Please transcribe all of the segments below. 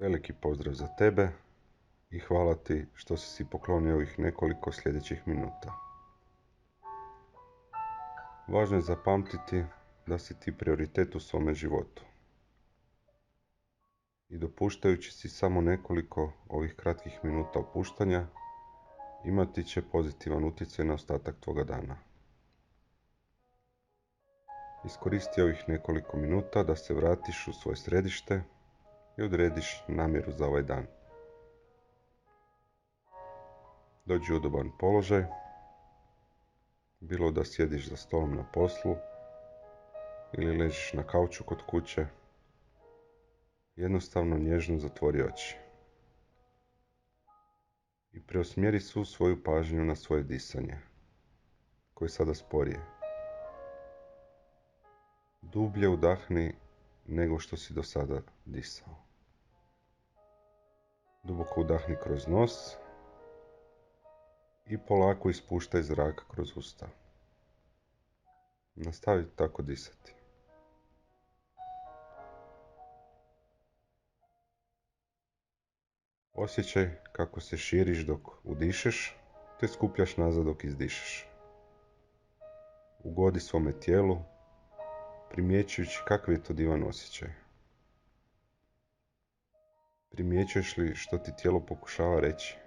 Veliki pozdrav za tebe i hvala ti što si poklonio ovih nekoliko sljedećih minuta. Važno je zapamtiti da si ti prioritet u svome životu. I dopuštajući si samo nekoliko ovih kratkih minuta opuštanja, imati će pozitivan utjecaj na ostatak tvoga dana. Iskoristi ovih nekoliko minuta da se vratiš u svoje središte i odrediš namjeru za ovaj dan. Dođi u udoban položaj, bilo da sjediš za stolom na poslu ili ležiš na kauču kod kuće. Jednostavno nježno zatvori oči i preusmjeri svu svoju pažnju na svoje disanje, koje je sada sporije. Dublje udahni nego što si do sada disao. Duboko udahni kroz nos i polako ispuštaj zrak kroz usta. Nastavi tako disati. Osjećaj kako se širiš dok udišeš, te skupljaš nazad dok izdišeš. Ugodi svome tijelu, primjećujući kakav je to divan osjećaj. Primjećuješ li što ti tijelo pokušava reći?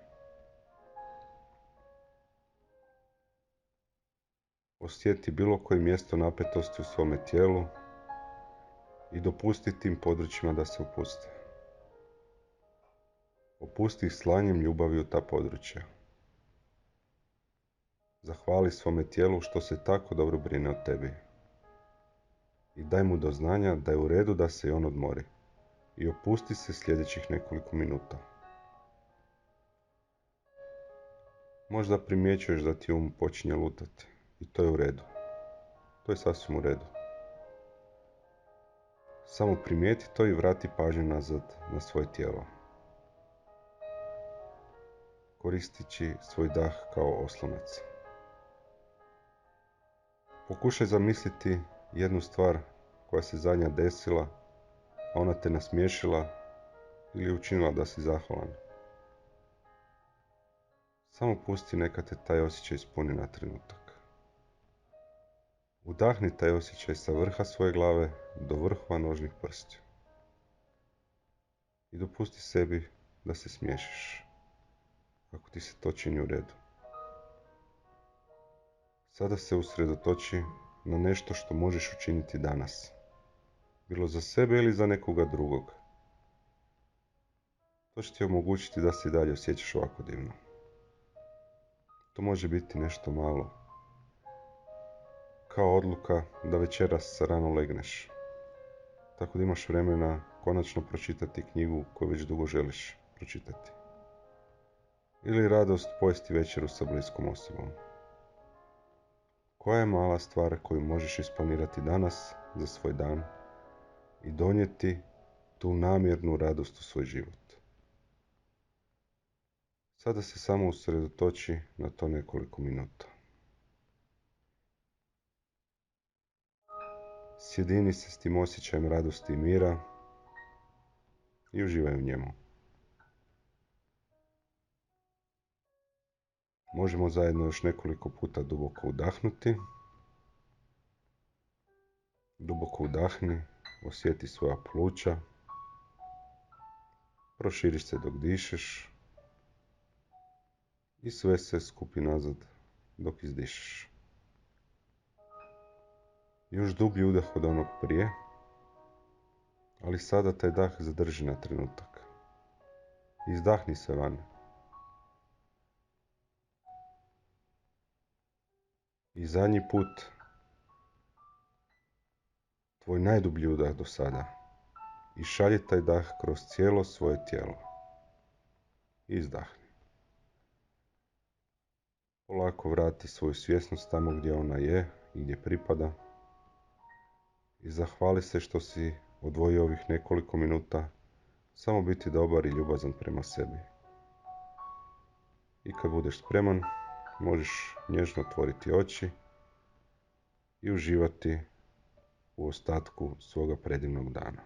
Osjeti bilo koje mjesto napetosti u svome tijelu i dopusti tim područjima da se opuste. Opusti ih slanjem ljubavi u ta područja. Zahvali svome tijelu što se tako dobro brine o tebi. I daj mu do znanja da je u redu da se i on odmori. I opusti se sljedećih nekoliko minuta. Možda primjećuješ da ti počinje lutati. I to je u redu. To je sasvim u redu. Samo primijeti to i vrati pažnju nazad na svoje tijelo. Koristeći svoj dah kao oslonac. Pokušaj zamisliti jednu stvar koja se zadnja desila, a ona te nasmiješila ili učinila da si zahvalan. Samo pusti neka te taj osjećaj ispuni na trenutak. Udahni taj osjećaj sa vrha svoje glave do vrhova nožnih prstiju. I dopusti sebi da se smiješiš, ako ti se to čini u redu. Sada se usredotoči na nešto što možeš učiniti danas. Bilo za sebe ili za nekoga drugog. To će ti omogućiti da se i dalje osjećaš ovako divno. To može biti nešto malo. Kao odluka da večeras rano legneš. Tako da imaš vremena konačno pročitati knjigu koju već dugo želiš pročitati. Ili radost pojesti večeru sa bliskom osobom. Koja je mala stvar koju možeš isplanirati danas za svoj dan i donijeti tu namjernu radost u svoj život? Sada se samo usredotoči na to nekoliko minuta. Sjedini se s tim osjećajem radosti i mira i uživaj u njemu. Možemo zajedno još nekoliko puta duboko udahnuti. Duboko udahni, osjeti svoja pluća. Proširi se dok dišeš. I sve se skupi nazad dok izdišeš. Još dublji udah od onog prije, ali sada taj dah zadrži na trenutak. Izdahni se van. I zadnji put, tvoj najdublji udah do sada. I šalji taj dah kroz cijelo svoje tijelo. Izdahni. Polako vrati svoju svjesnost tamo gdje ona je i gdje pripada. I zahvali se što si odvojio ovih nekoliko minuta samo biti dobar i ljubazan prema sebi. I kad budeš spreman, možeš nježno otvoriti oči i uživati u ostatku svoga predivnog dana.